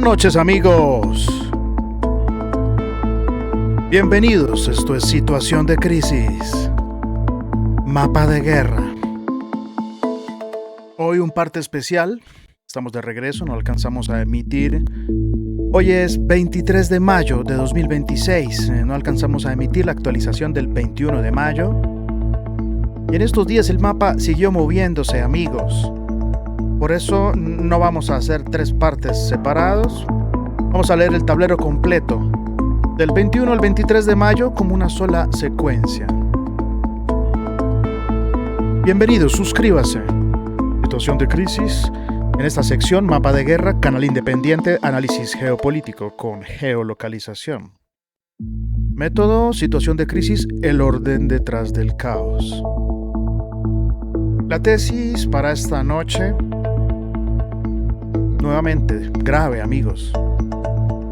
Buenas noches, amigos. Bienvenidos, esto es Situación de Crisis, Mapa de Guerra. Hoy un parte especial, estamos de regreso, no alcanzamos a emitir. Hoy es 23 de mayo de 2026, no alcanzamos a emitir la actualización del 21 de mayo. Y en estos días el mapa siguió moviéndose, amigos. Por eso no vamos a hacer tres partes separados. Vamos a leer el tablero completo, del 21 al 23 de mayo como una sola secuencia. Bienvenidos, suscríbase. Situación de Crisis. En esta sección, Mapa de Guerra, canal independiente, análisis geopolítico con geolocalización. Método, Situación de Crisis, el orden detrás del caos. La tesis para esta noche, nuevamente, grave, amigos.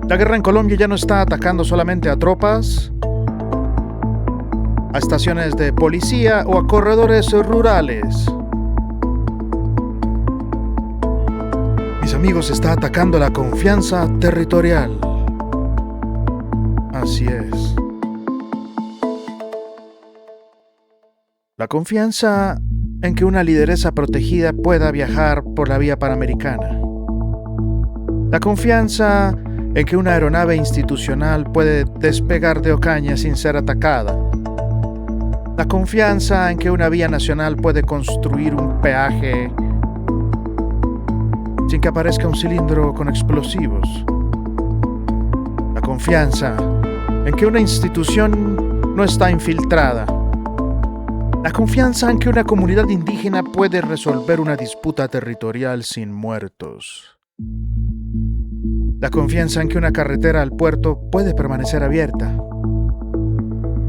La guerra en Colombia ya no está atacando solamente a tropas, a estaciones de policía o a corredores rurales. Mis amigos, está atacando la confianza territorial. Así es. La confianza en que una lideresa protegida pueda viajar por la vía panamericana. La confianza en que una aeronave institucional puede despegar de Ocaña sin ser atacada. La confianza en que una vía nacional puede construir un peaje sin que aparezca un cilindro con explosivos. La confianza en que una institución no está infiltrada. La confianza en que una comunidad indígena puede resolver una disputa territorial sin muertos. La confianza en que una carretera al puerto puede permanecer abierta.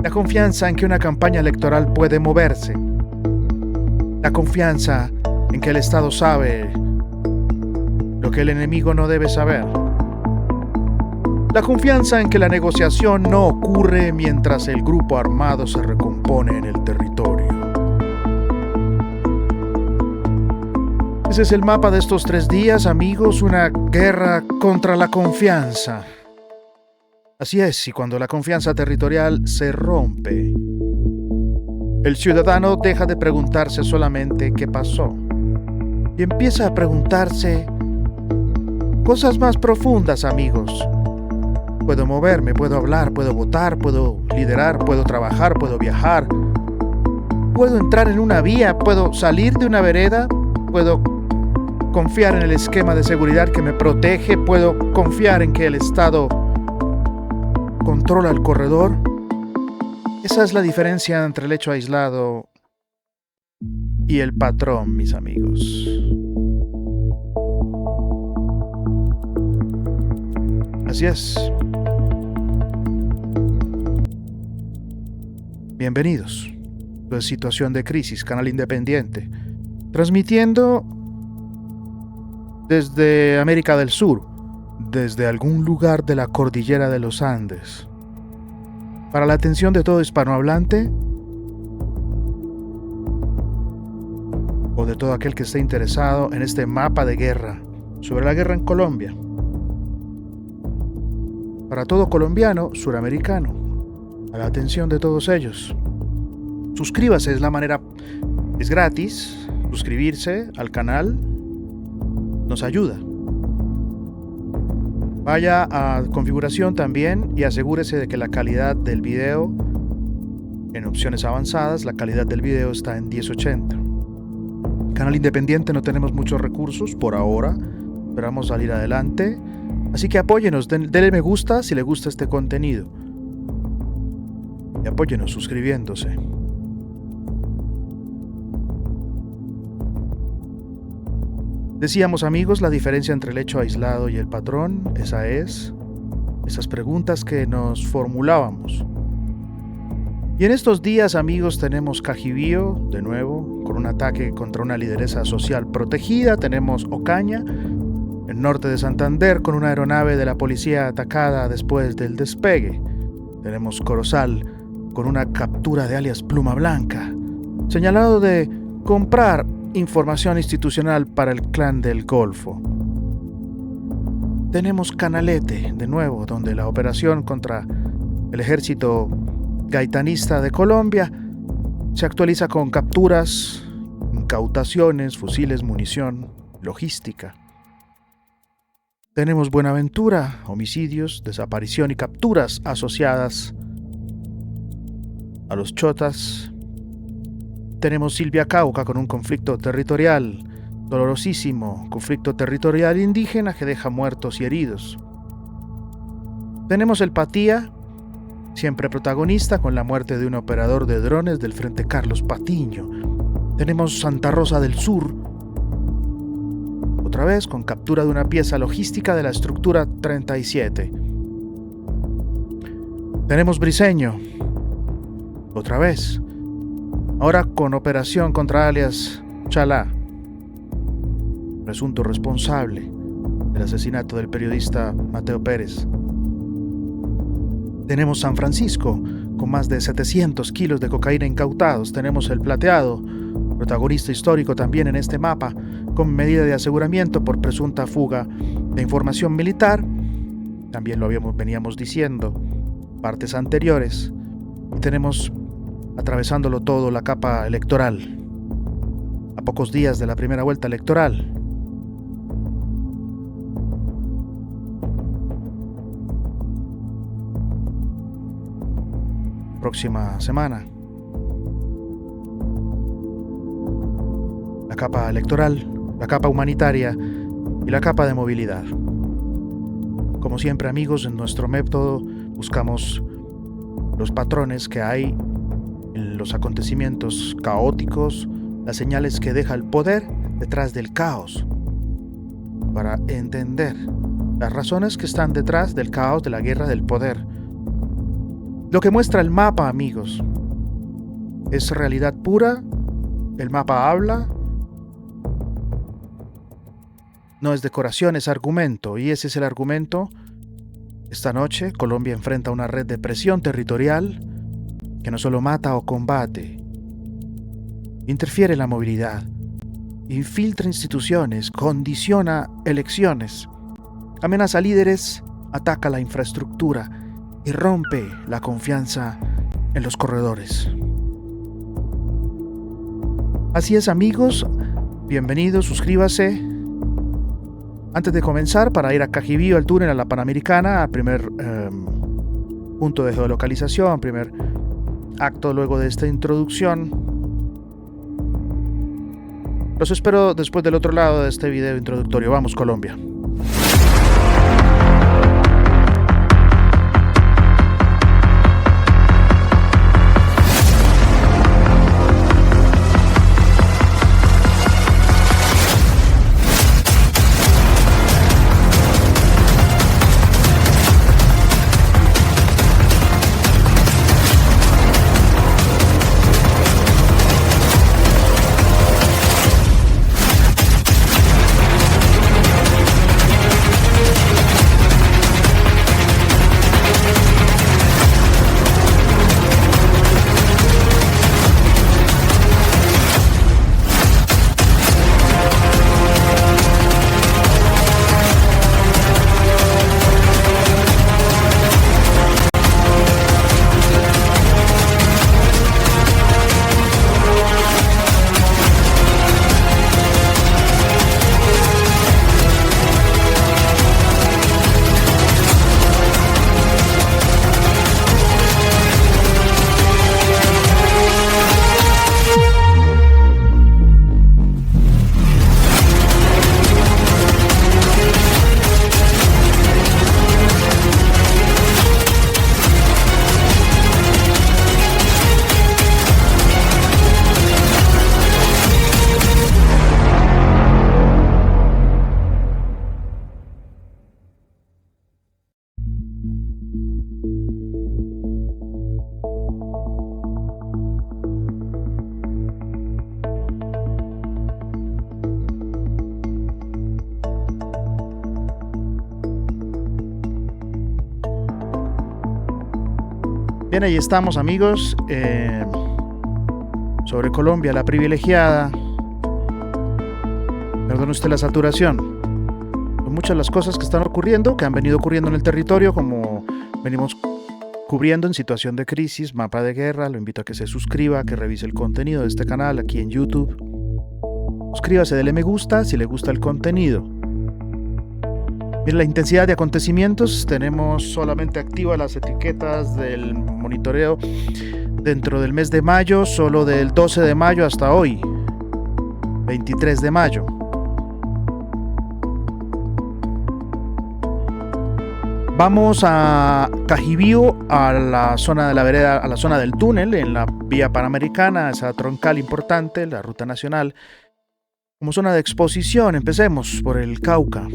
La confianza en que una campaña electoral puede moverse. La confianza en que el Estado sabe lo que el enemigo no debe saber. La confianza en que la negociación no ocurre mientras el grupo armado se recompone en el territorio. Ese es el mapa de estos 3 días, amigos, una guerra contra la confianza. Así es, y cuando la confianza territorial se rompe, el ciudadano deja de preguntarse solamente qué pasó y empieza a preguntarse cosas más profundas, amigos. Puedo moverme, puedo hablar, puedo votar, puedo liderar, puedo trabajar, puedo viajar, puedo entrar en una vía, puedo salir de una vereda, puedo confiar en el esquema de seguridad que me protege, puedo confiar en que el Estado controla el corredor. Esa es la diferencia entre el hecho aislado y el patrón, mis amigos. Así es. Bienvenidos. Esto es Situación de Crisis, canal independiente, transmitiendo desde América del Sur, desde algún lugar de la cordillera de los Andes, para la atención de todo hispanohablante o de todo aquel que esté interesado en este mapa de guerra, sobre la guerra en Colombia. Para todo colombiano, suramericano, a la atención de todos ellos. Suscríbase, es gratis, suscribirse al canal nos ayuda. Vaya a configuración también y asegúrese de que la calidad del video, en opciones avanzadas, la calidad del video está en 1080. Canal independiente, no tenemos muchos recursos por ahora, esperamos salir adelante, así que apóyenos, denle me gusta si le gusta este contenido y apóyenos suscribiéndose. Decíamos, amigos, la diferencia entre el hecho aislado y el patrón, esas preguntas que nos formulábamos. Y en estos días, amigos, tenemos Cajibío, de nuevo, con un ataque contra una lideresa social protegida. Tenemos Ocaña, el norte de Santander, con una aeronave de la policía atacada después del despegue. Tenemos Corozal, con una captura de alias Pluma Blanca, señalado de comprar información institucional para el Clan del Golfo. Tenemos Canalete, de nuevo, donde la operación contra el ejército gaitanista de Colombia se actualiza con capturas, incautaciones, fusiles, munición, logística. Tenemos Buenaventura, homicidios, desaparición y capturas asociadas a los chotas. Tenemos Silvia Cauca con un conflicto territorial dolorosísimo, conflicto territorial indígena que deja muertos y heridos. Tenemos el Patía, siempre protagonista con la muerte de un operador de drones del Frente Carlos Patiño. Tenemos Santa Rosa del Sur, otra vez con captura de una pieza logística de la estructura 37. Tenemos Briceño, otra vez, ahora con operación contra alias Chalá, presunto responsable del asesinato del periodista Mateo Pérez. Tenemos San Francisco, con más de 700 kilos de cocaína incautados. Tenemos el Plateado, protagonista histórico también en este mapa, con medida de aseguramiento por presunta fuga de información militar. También veníamos diciendo, partes anteriores. Y tenemos, atravesándolo todo, la capa electoral. A pocos días de la primera vuelta electoral. Próxima semana. La capa electoral, la capa humanitaria y la capa de movilidad. Como siempre, amigos, en nuestro método buscamos los patrones que hay en los acontecimientos caóticos, las señales que deja el poder detrás del caos, para entender las razones que están detrás del caos de la guerra del poder. Lo que muestra el mapa, amigos, es realidad pura. El mapa habla. No es decoración, es argumento. Y ese es el argumento. Esta noche, Colombia enfrenta una red de presión territorial que no solo mata o combate, interfiere en la movilidad, infiltra instituciones, condiciona elecciones, amenaza líderes, ataca la infraestructura y rompe la confianza en los corredores. Así es, amigos, bienvenidos, suscríbase. Antes de comenzar, para ir a Cajibío, al túnel, a la Panamericana, al primer punto de geolocalización, primer acto luego de esta introducción. Los espero después del otro lado de este video introductorio. Vamos, Colombia. Bien, ahí estamos, amigos, sobre Colombia, la privilegiada. Perdone usted la saturación. Son muchas las cosas que están ocurriendo, que han venido ocurriendo en el territorio, como venimos cubriendo en situación de crisis, mapa de guerra. Lo invito a que se suscriba, que revise el contenido de este canal aquí en YouTube. Suscríbase, dele me gusta si le gusta el contenido. Miren la intensidad de acontecimientos. Tenemos solamente activas las etiquetas del monitoreo dentro del mes de mayo, solo del 12 de mayo hasta hoy, 23 de mayo. Vamos a Cajibío, a la zona de la vereda, a la zona del túnel, en la vía panamericana, esa troncal importante, la ruta nacional, como zona de exposición. Empecemos por el Cauca.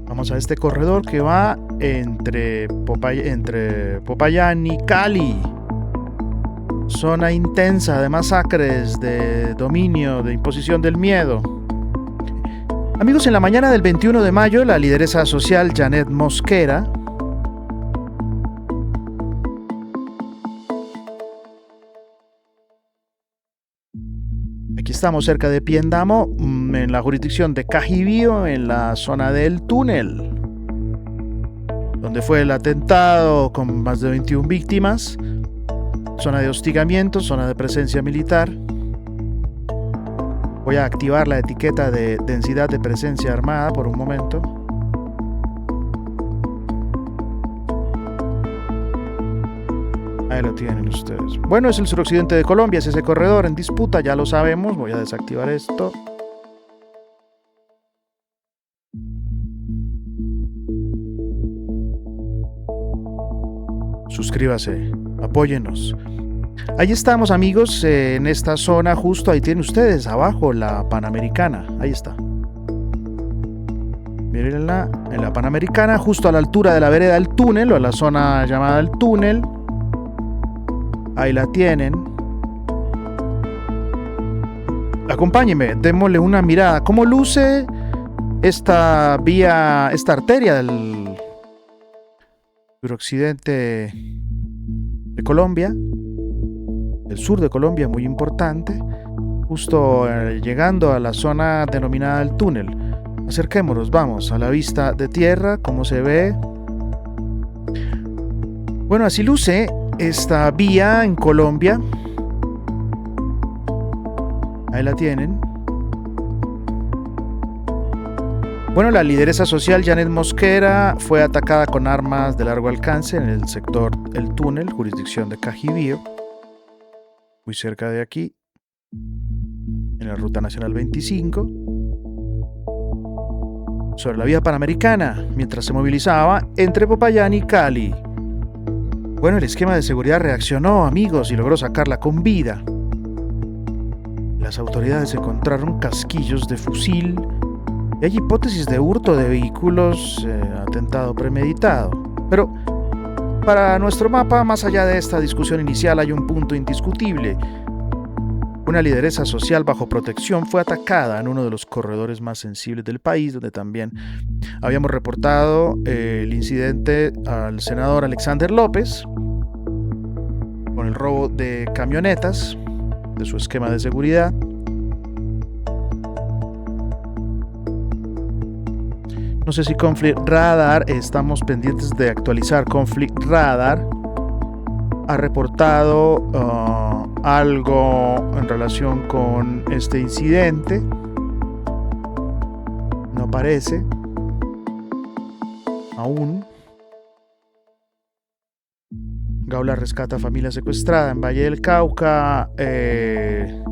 Vamos a este corredor que va entre Popayán y Cali. Zona intensa de masacres, de dominio, de imposición del miedo. Amigos, en la mañana del 21 de mayo, la lideresa social Janet Mosquera aquí estamos cerca de Piendamo, en la jurisdicción de Cajibío, en la zona del túnel, donde fue el atentado con más de 21 víctimas, zona de hostigamiento, zona de presencia militar. Voy a activar la etiqueta de densidad de presencia armada por un momento. Ahí lo tienen ustedes. Bueno, es el suroccidente de Colombia, es ese corredor en disputa, ya lo sabemos. Voy a desactivar esto. Suscríbase, apóyenos. Ahí estamos, amigos, en esta zona, justo ahí tienen ustedes, abajo, la Panamericana. Ahí está. Mírenla, en la Panamericana, justo a la altura de la vereda del túnel, o a la zona llamada el túnel. Ahí la tienen. Acompáñenme, démosle una mirada. ¿Cómo luce esta vía, esta arteria suroccidente de Colombia, del sur de Colombia, muy importante, justo llegando a la zona denominada el túnel. Acerquémonos, vamos, a la vista de tierra, cómo se ve. Bueno, así luce esta vía en Colombia. Ahí la tienen. Bueno, la lideresa social Janet Mosquera fue atacada con armas de largo alcance en el sector El Túnel, jurisdicción de Cajibío, muy cerca de aquí, en la Ruta Nacional 25, sobre la vía Panamericana, mientras se movilizaba entre Popayán y Cali. Bueno, el esquema de seguridad reaccionó, amigos, y logró sacarla con vida. Las autoridades encontraron casquillos de fusil y hay hipótesis de hurto de vehículos, atentado premeditado. Pero para nuestro mapa, más allá de esta discusión inicial, hay un punto indiscutible. Una lideresa social bajo protección fue atacada en uno de los corredores más sensibles del país, donde también habíamos reportado el incidente al senador Alexander López con el robo de camionetas de su esquema de seguridad. No sé si Conflict Radar, estamos pendientes de actualizar. Conflict Radar ha reportado algo en relación con este incidente. No aparece aún. Gaula rescata familia secuestrada en Valle del Cauca el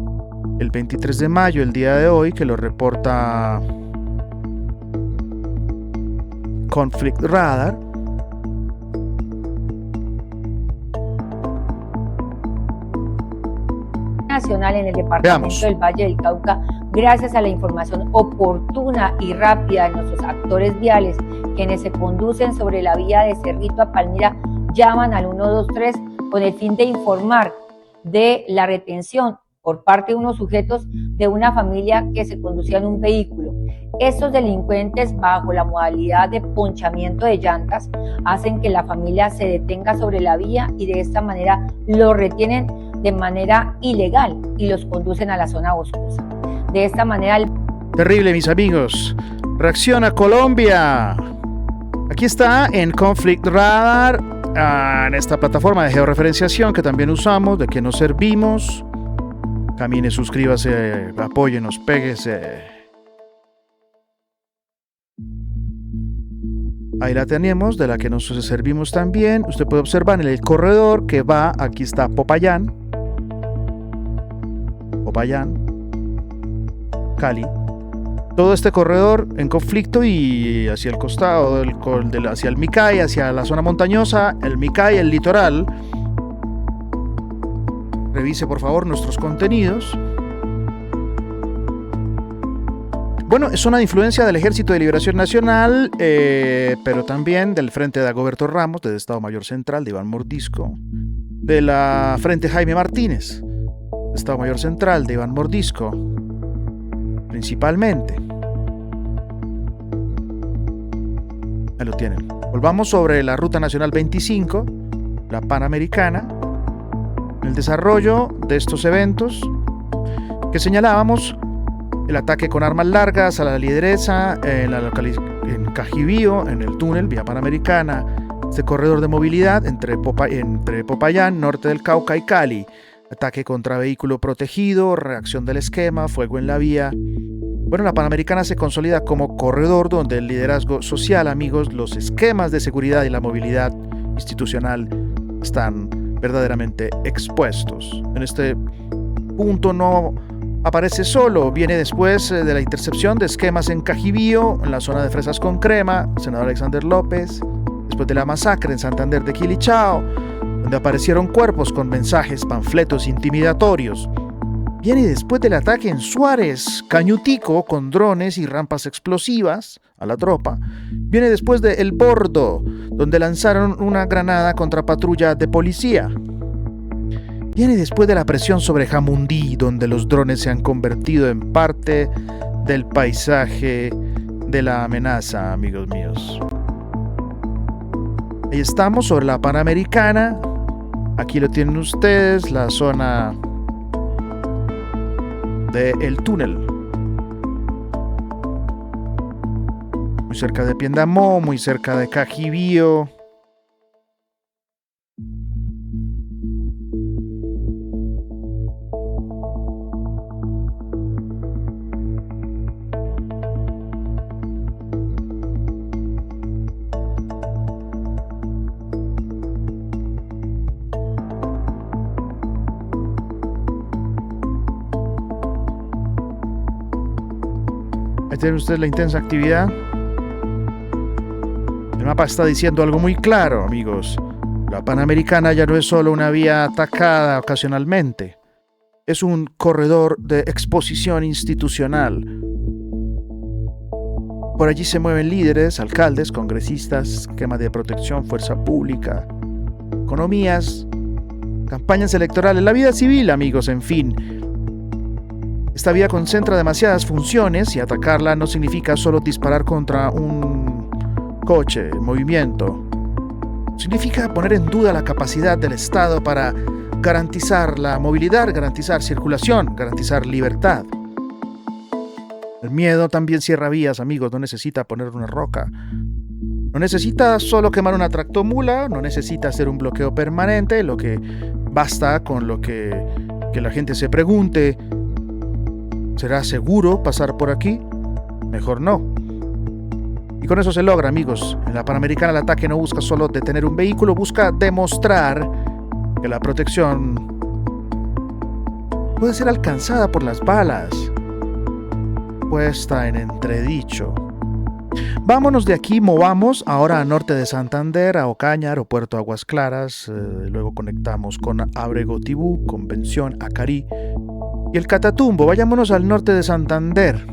23 de mayo, el día de hoy, que lo reporta Conflict Radar. Nacional en el departamento del Valle del Cauca, gracias a la información oportuna y rápida de nuestros actores viales, quienes se conducen sobre la vía de Cerrito a Palmira, llaman al 123 con el fin de informar de la retención por parte de unos sujetos de una familia que se conducía en un vehículo. Estos delincuentes, bajo la modalidad de ponchamiento de llantas, hacen que la familia se detenga sobre la vía y de esta manera lo retienen de manera ilegal y los conducen a la zona boscosa. De esta manera... Terrible, mis amigos. Reacciona Colombia. Aquí está en Conflict Radar, en esta plataforma de georreferenciación que también usamos, de que nos servimos. Camine, suscríbase, apóyenos, péguese. Ahí la tenemos, de la que nos servimos también. Usted puede observar en el corredor que va, aquí está Popayán, Cali. Todo este corredor en conflicto y hacia el costado, hacia el Micay, hacia la zona montañosa, el Micay, el litoral. Revise por favor nuestros contenidos. Bueno, es una influencia del Ejército de Liberación Nacional, pero también del Frente de Dagoberto Ramos, del Estado Mayor Central de Iván Mordisco, de la Frente Jaime Martínez, Estado Mayor Central de Iván Mordisco, principalmente. Ahí lo tienen. Volvamos sobre la Ruta Nacional 25, la Panamericana, el desarrollo de estos eventos que señalábamos. El ataque con armas largas a la lideresa en Cajibío, en el túnel, vía Panamericana, este corredor de movilidad entre Popayán, norte del Cauca y Cali. Ataque contra vehículo protegido, reacción del esquema, fuego en la vía. Bueno, la Panamericana se consolida como corredor donde el liderazgo social, amigos, los esquemas de seguridad y la movilidad institucional están verdaderamente expuestos. En este punto no aparece solo, viene después de la intercepción de esquemas en Cajibío, en la zona de Fresas con Crema, senador Alexander López, después de la masacre en Santander de Quilichao, donde aparecieron cuerpos con mensajes, panfletos intimidatorios. Viene después del ataque en Suárez, Cañutico, con drones y rampas explosivas a la tropa. Viene después de El Bordo, donde lanzaron una granada contra patrulla de policía. Viene después de la presión sobre Jamundí, donde los drones se han convertido en parte del paisaje de la amenaza, amigos míos. Ahí estamos sobre la Panamericana. Aquí lo tienen ustedes, la zona del túnel. Muy cerca de Piendamó, muy cerca de Cajibío. Ahí tienen ustedes la intensa actividad. El mapa está diciendo algo muy claro, amigos. La Panamericana ya no es solo una vía atacada ocasionalmente. Es un corredor de exposición institucional. Por allí se mueven líderes, alcaldes, congresistas, esquema de protección, fuerza pública, economías, campañas electorales, la vida civil, amigos, en fin. Esta vía concentra demasiadas funciones y atacarla no significa solo disparar contra un coche en movimiento. Significa poner en duda la capacidad del Estado para garantizar la movilidad, garantizar circulación, garantizar libertad. El miedo también cierra vías, amigos, no necesita poner una roca. No necesita solo quemar una tractomula, no necesita hacer un bloqueo permanente, lo que basta con lo que la gente se pregunte: ¿será seguro pasar por aquí? Mejor no. Y con eso se logra, amigos. En la Panamericana el ataque no busca solo detener un vehículo, busca demostrar que la protección puede ser alcanzada por las balas. Puesta en entredicho. Vámonos de aquí, movamos ahora a norte de Santander, a Ocaña, aeropuerto Aguas Claras, luego conectamos con Ábrego Tibú, Convención, Acarí y el Catatumbo. Vayámonos al norte de Santander.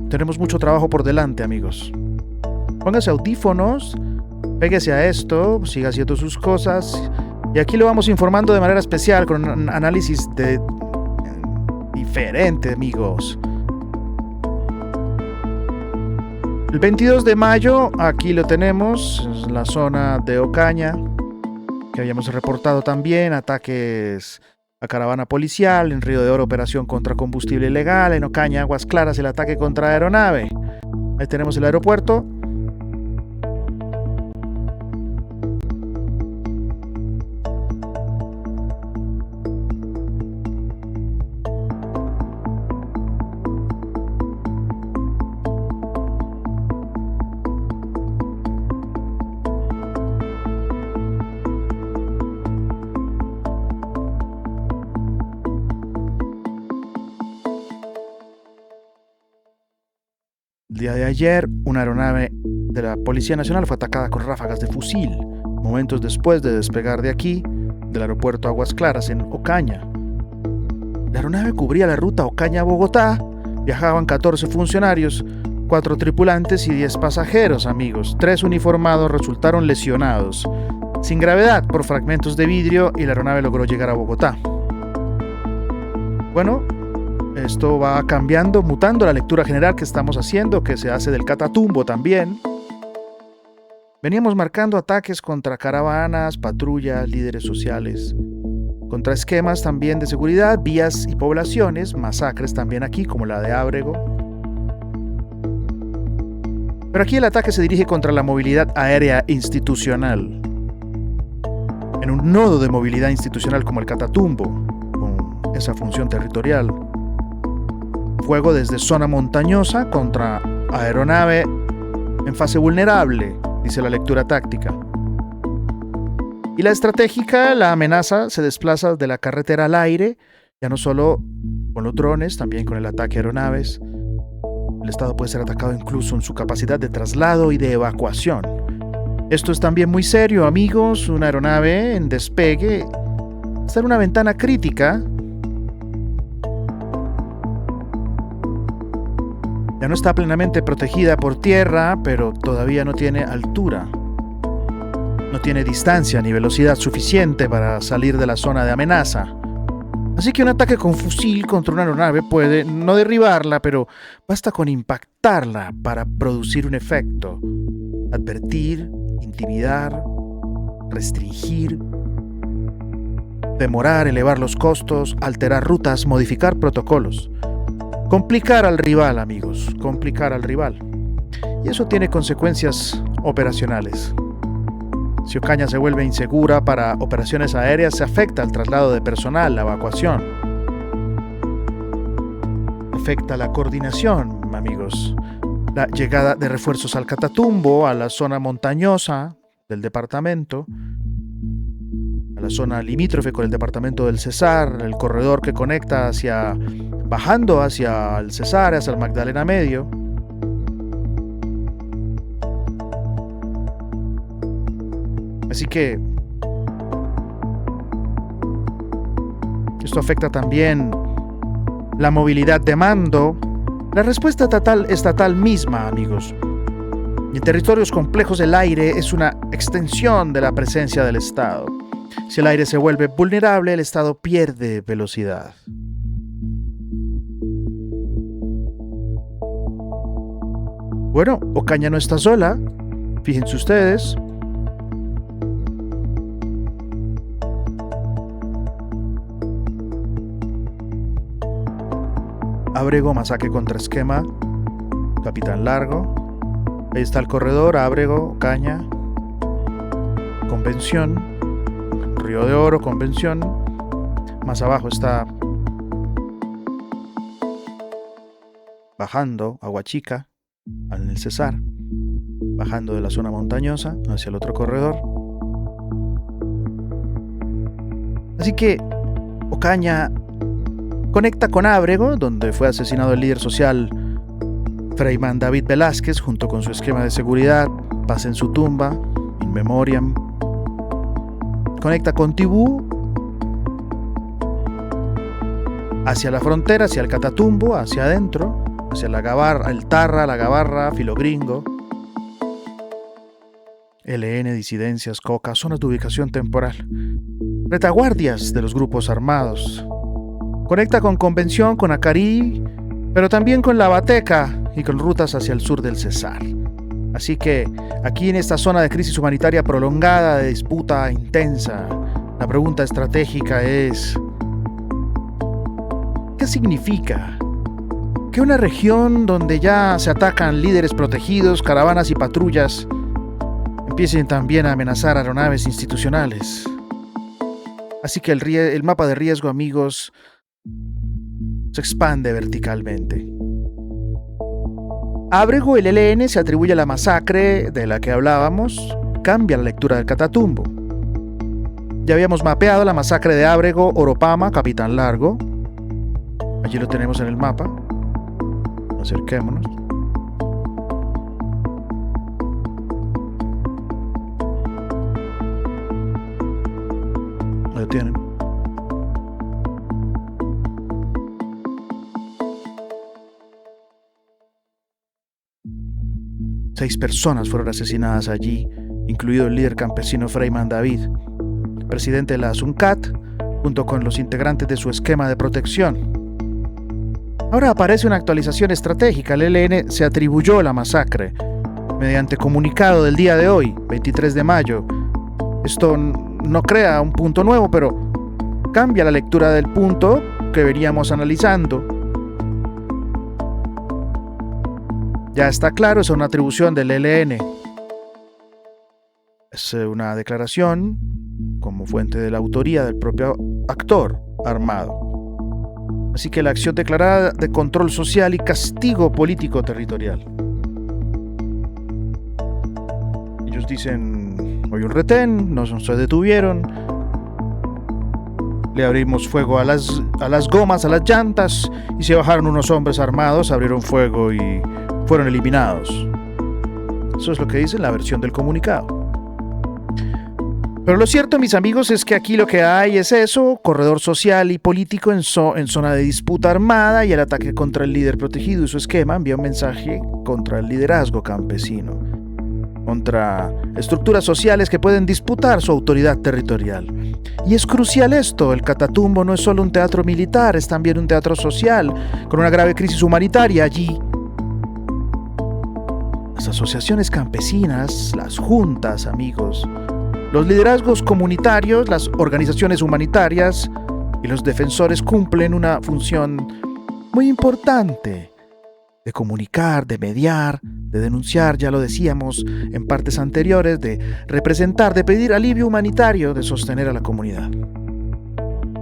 Tenemos mucho trabajo por delante, amigos. Póngase audífonos, péguese a esto, siga haciendo sus cosas y aquí lo vamos informando de manera especial con un análisis diferente, amigos. El 22 de mayo, aquí lo tenemos, en la zona de Ocaña, que habíamos reportado también, ataques a caravana policial, en Río de Oro operación contra combustible ilegal, en Ocaña, Aguas Claras, el ataque contra aeronave. Ahí tenemos el aeropuerto. El día de ayer, una aeronave de la Policía Nacional fue atacada con ráfagas de fusil, momentos después de despegar de aquí, del aeropuerto Aguas Claras, en Ocaña. La aeronave cubría la ruta Ocaña-Bogotá, viajaban 14 funcionarios, 4 tripulantes y 10 pasajeros, amigos. 3 uniformados resultaron lesionados, sin gravedad, por fragmentos de vidrio, y la aeronave logró llegar a Bogotá. Bueno, esto va cambiando, mutando la lectura general que estamos haciendo, que se hace del Catatumbo también. Veníamos marcando ataques contra caravanas, patrullas, líderes sociales, contra esquemas también de seguridad, vías y poblaciones, masacres también aquí, como la de Ábrego. Pero aquí el ataque se dirige contra la movilidad aérea institucional, en un nodo de movilidad institucional como el Catatumbo, con esa función territorial. Fuego desde zona montañosa contra aeronave en fase vulnerable, dice la lectura táctica. Y la estratégica, la amenaza se desplaza de la carretera al aire, ya no solo con los drones, también con el ataque a aeronaves. El Estado puede ser atacado incluso en su capacidad de traslado y de evacuación. Esto es también muy serio, amigos. Una aeronave en despegue está en una ventana crítica. Ya no está plenamente protegida por tierra, pero todavía no tiene altura. No tiene distancia ni velocidad suficiente para salir de la zona de amenaza. Así que un ataque con fusil contra una aeronave puede no derribarla, pero basta con impactarla para producir un efecto. advertir, intimidar, restringir, demorar, elevar los costos, alterar rutas, modificar protocolos. Complicar al rival, amigos, complicar al rival. Y eso tiene consecuencias operacionales. Si Ocaña se vuelve insegura para operaciones aéreas, se afecta el traslado de personal, la evacuación. Afecta la coordinación, amigos. La llegada de refuerzos al Catatumbo, a la zona montañosa del departamento, a la zona limítrofe con el departamento del Cesar, el corredor que conecta bajando hacia el Cesar, hacia el Magdalena Medio. Así que esto afecta también la movilidad de mando, la respuesta estatal misma, amigos. En territorios complejos el aire es una extensión de la presencia del Estado. Si el aire se vuelve vulnerable, el Estado pierde velocidad. Bueno, Ocaña no está sola, fíjense ustedes. Ábrego, masacre contra esquema, Capitán Largo. Ahí está el corredor, Ábrego, Ocaña, Convención, Río de Oro, Convención. Más abajo está bajando Aguachica, en el Cesar, bajando de la zona montañosa hacia el otro corredor. Así que Ocaña conecta con Ábrego, donde fue asesinado el líder social Freyman David Velázquez, junto con su esquema de seguridad, paz en su tumba, in memoriam. Conecta con Tibú, hacia la frontera, hacia el Catatumbo, hacia adentro, hacia la Gabarra, el Tarra, la Gabarra, Filogringo. LN, disidencias, Coca, zonas de ubicación temporal. Retaguardias de los grupos armados. Conecta con Convención, con Acarí, pero también con La Bateca y con rutas hacia el sur del Cesar. Así que aquí en esta zona de crisis humanitaria prolongada, de disputa intensa, la pregunta estratégica es: ¿qué significa que una región donde ya se atacan líderes protegidos, caravanas y patrullas empiecen también a amenazar aeronaves institucionales? Así que el mapa de riesgo, amigos, se expande verticalmente. Ábrego, el LN, se atribuye a la masacre de la que hablábamos, cambia la lectura del Catatumbo. Ya habíamos mapeado la masacre de Ábrego, Oropama, Capitán Largo. Allí lo tenemos en el mapa. Acerquémonos. Lo tienen. Seis personas fueron asesinadas allí, incluido el líder campesino Freyman David, presidente de la Asuncat, junto con los integrantes de su esquema de protección. Ahora aparece una actualización estratégica. El ELN se atribuyó la masacre mediante comunicado del día de hoy, 23 de mayo. Esto no crea un punto nuevo, pero cambia la lectura del punto que veníamos analizando. Ya está claro, es una atribución del ELN. Es una declaración como fuente de la autoría del propio actor armado. Así que la acción declarada de control social y castigo político territorial. Ellos dicen: hoy un retén, nos detuvieron, le abrimos fuego a las gomas, a las llantas, y se bajaron unos hombres armados, abrieron fuego y fueron eliminados. Eso es lo que dice en la versión del comunicado. Pero lo cierto, mis amigos, es que aquí lo que hay es eso: corredor social y político en zona de disputa armada, y el ataque contra el líder protegido y su esquema envía un mensaje contra el liderazgo campesino, contra estructuras sociales que pueden disputar su autoridad territorial. Y es crucial esto: el Catatumbo no es solo un teatro militar, es también un teatro social, con una grave crisis humanitaria allí. las asociaciones campesinas, las juntas, amigos, los liderazgos comunitarios, las organizaciones humanitarias y los defensores cumplen una función muy importante de comunicar, de mediar, de denunciar, ya lo decíamos en partes anteriores, de representar, de pedir alivio humanitario, de sostener a la comunidad.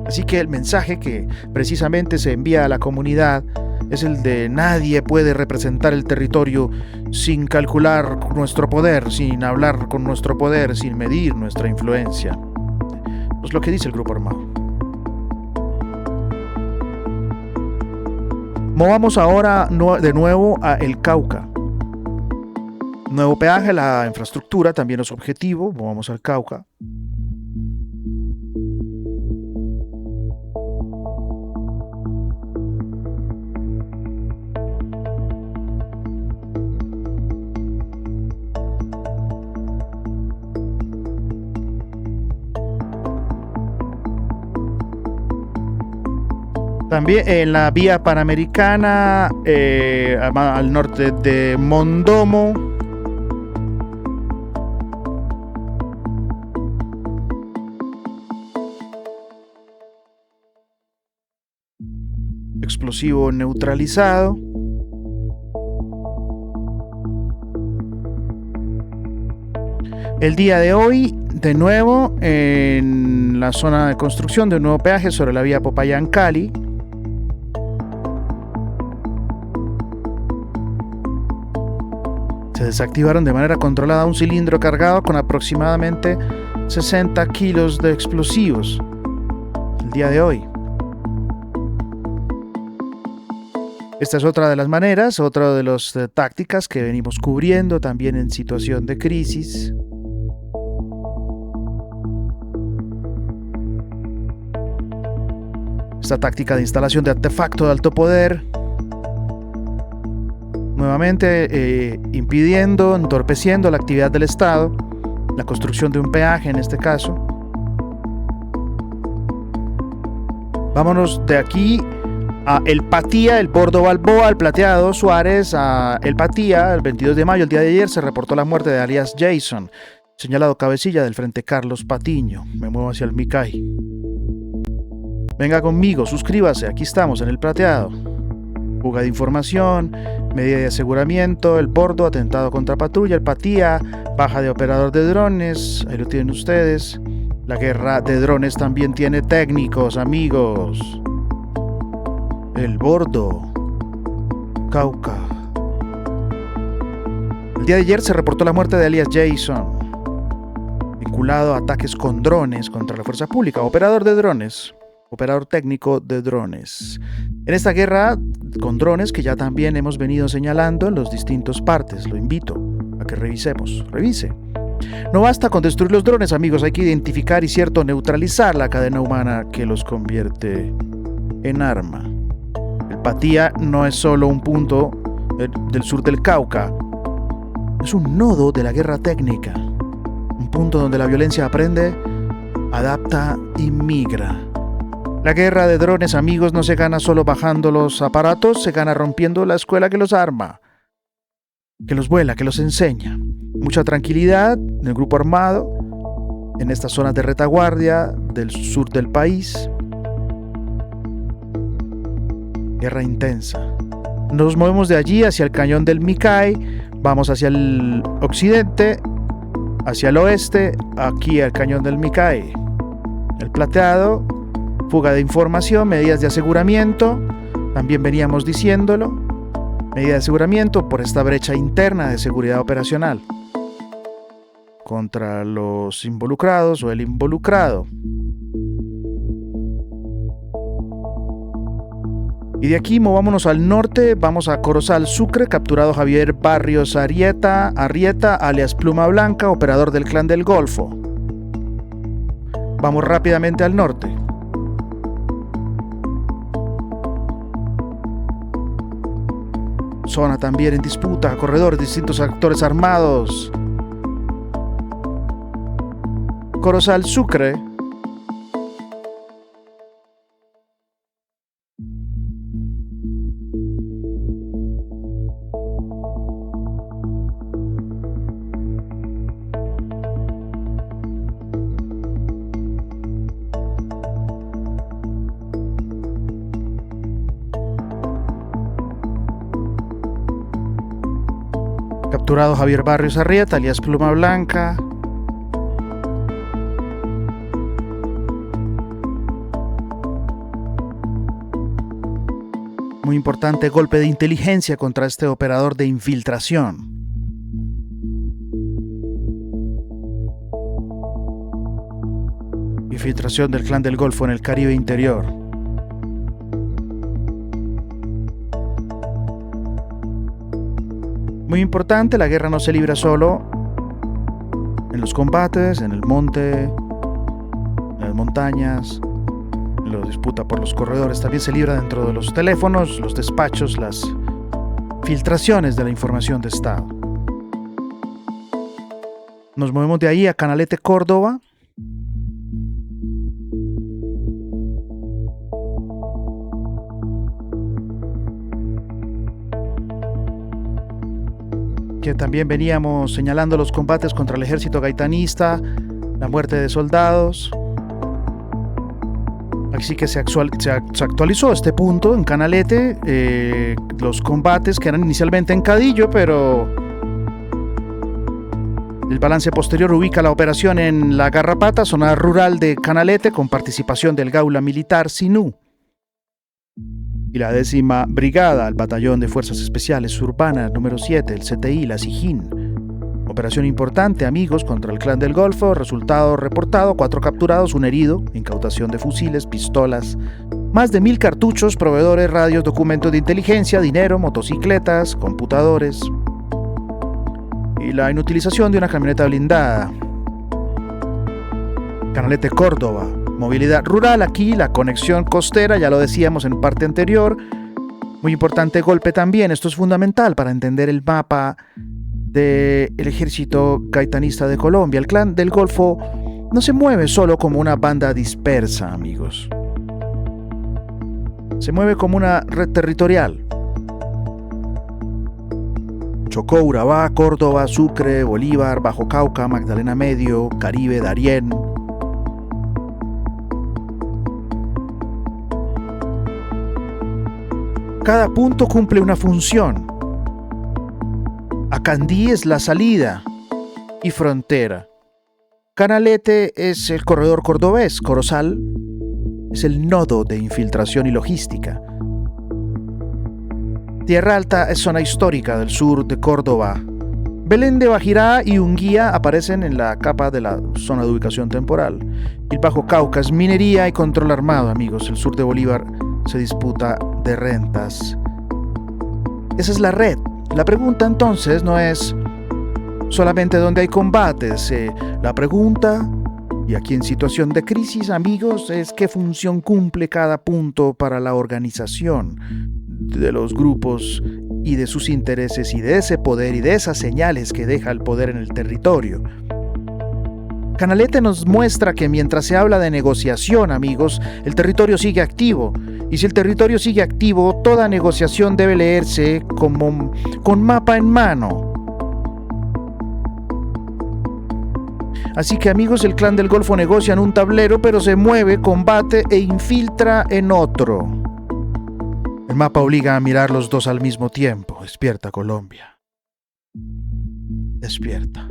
Así que el mensaje que precisamente se envía a la comunidad es el de nadie puede representar el territorio sin calcular nuestro poder, sin hablar con nuestro poder, sin medir nuestra influencia. Es lo que dice el grupo armado. Movamos ahora de nuevo a El Cauca. Nuevo peaje, la infraestructura también es objetivo. Movamos al Cauca. También en la vía panamericana, al norte de Mondomo. Explosivo neutralizado. El día de hoy, de nuevo, en la zona de construcción de un nuevo peaje sobre la vía Popayán-Cali. Se desactivaron de manera controlada un cilindro cargado con aproximadamente 60 kilos de explosivos el día de hoy. Esta es otra de las maneras, otra de las tácticas que venimos cubriendo también en situación de crisis. Esta táctica de instalación de artefacto de alto poder, nuevamente impidiendo, entorpeciendo la actividad del Estado, la construcción de un peaje en este caso. Vámonos de aquí a El Patía, el Bordo Balboa, el Plateado, Suárez, a El Patía. El 22 de mayo, el día de ayer, se reportó la muerte de alias Jason, señalado cabecilla del Frente Carlos Patiño. Me muevo hacia el Micay. Venga conmigo, suscríbase, aquí estamos en El Plateado. Fuga de información, medida de aseguramiento, el Bordo, atentado contra patrulla, El Patía, baja de operador de drones, ahí lo tienen ustedes. La guerra de drones también tiene técnicos, amigos. El Bordo, Cauca. El día de ayer se reportó la muerte de alias Jason, vinculado a ataques con drones contra la fuerza pública, operador de drones. Operador técnico de drones. En esta guerra con drones que ya también hemos venido señalando en los distintos partes, lo invito a que revise. No basta con destruir los drones, amigos, hay que identificar y neutralizar la cadena humana que los convierte en arma. El Patía no es solo un punto del sur del Cauca, es un nodo de la guerra técnica, un punto donde la violencia aprende, adapta y migra. La guerra de drones, amigos, no se gana solo bajando los aparatos, se gana rompiendo la escuela que los arma, que los vuela, que los enseña. Mucha tranquilidad en el grupo armado, en estas zonas de retaguardia del sur del país. Guerra intensa. Nos movemos de allí hacia el cañón del Micay, vamos hacia el occidente, hacia el oeste, aquí al cañón del Micay. El Plateado. Fuga de información, medidas de aseguramiento, también veníamos diciéndolo, medida de aseguramiento por esta brecha interna de seguridad operacional contra los involucrados o el involucrado. Y de aquí movámonos al norte, vamos a Corozal, Sucre, capturado Javier Barrios Arrieta, alias Pluma Blanca, operador del Clan del Golfo. Vamos rápidamente al norte. Zona también en disputa, corredores, distintos actores armados. Corozal, Sucre. Capturado Javier Barrios Arrieta, alias Pluma Blanca. Muy importante golpe de inteligencia contra este operador de infiltración. Infiltración del Clan del Golfo en el Caribe interior. Muy importante, la guerra no se libra solo en los combates, en el monte, en las montañas, en la disputa por los corredores. También se libra dentro de los teléfonos, los despachos, las filtraciones de la información de Estado. Nos movemos de ahí a Canalete, Córdoba. Que también veníamos señalando los combates contra el ejército gaitanista, la muerte de soldados. Así que se actualizó este punto en Canalete, los combates que eran inicialmente en Cadillo, pero el balance posterior ubica la operación en La Garrapata, zona rural de Canalete, con participación del Gaula Militar Sinú y la 10ª Brigada, el Batallón de Fuerzas Especiales Urbanas número 7, el CTI, la SIJIN. Operación importante, amigos, contra el Clan del Golfo. Resultado reportado: 4 capturados, 1 herido, incautación de fusiles, pistolas, más de 1000 cartuchos, proveedores, radios, documentos de inteligencia, dinero, motocicletas, computadores y la inutilización de una camioneta blindada. Canalete, Córdoba. Movilidad rural aquí, la conexión costera, ya lo decíamos en parte anterior. Muy importante golpe también, esto es fundamental para entender el mapa del ejército gaitanista de Colombia. El Clan del Golfo no se mueve solo como una banda dispersa, amigos. Se mueve como una red territorial. Chocó, Urabá, Córdoba, Sucre, Bolívar, Bajo Cauca, Magdalena Medio, Caribe, Darién. Cada punto cumple una función. Acandí es la salida y frontera. Canalete es el corredor cordobés. Corozal es el nodo de infiltración y logística. Tierra Alta es zona histórica del sur de Córdoba. Belén de Bajirá y Unguía aparecen en la capa de la zona de ubicación temporal. El Bajo Cauca es minería y control armado, amigos. El sur de Bolívar se disputa de rentas. Esa es la red. La pregunta entonces no es solamente dónde hay combates. La pregunta, y aquí en situación de crisis, amigos, es qué función cumple cada punto para la organización de los grupos y de sus intereses y de ese poder y de esas señales que deja el poder en el territorio. Canalete nos muestra que mientras se habla de negociación, amigos, el territorio sigue activo. Y si el territorio sigue activo, toda negociación debe leerse como con mapa en mano. Así que, amigos, el Clan del Golfo negocia en un tablero, pero se mueve, combate e infiltra en otro. El mapa obliga a mirar los dos al mismo tiempo. Despierta, Colombia. Despierta.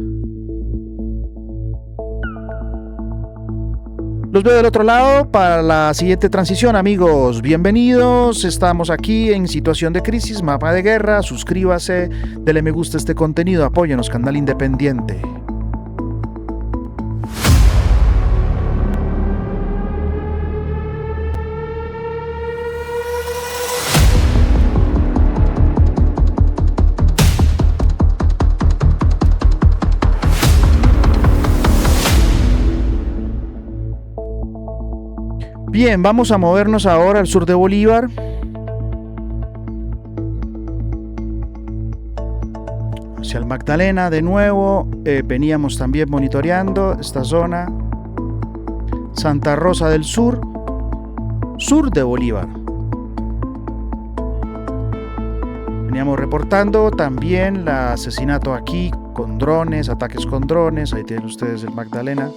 Los veo del otro lado para la siguiente transición, amigos. Bienvenidos, estamos aquí en situación de crisis, mapa de guerra. Suscríbase, dele me gusta a este contenido, apóyenos, Canal Independiente. Bien, vamos a movernos ahora al sur de Bolívar. Hacia el Magdalena de nuevo. Veníamos también monitoreando esta zona. Santa Rosa del Sur. Sur de Bolívar. Veníamos reportando también el asesinato aquí con drones, ataques con drones. Ahí tienen ustedes el Magdalena.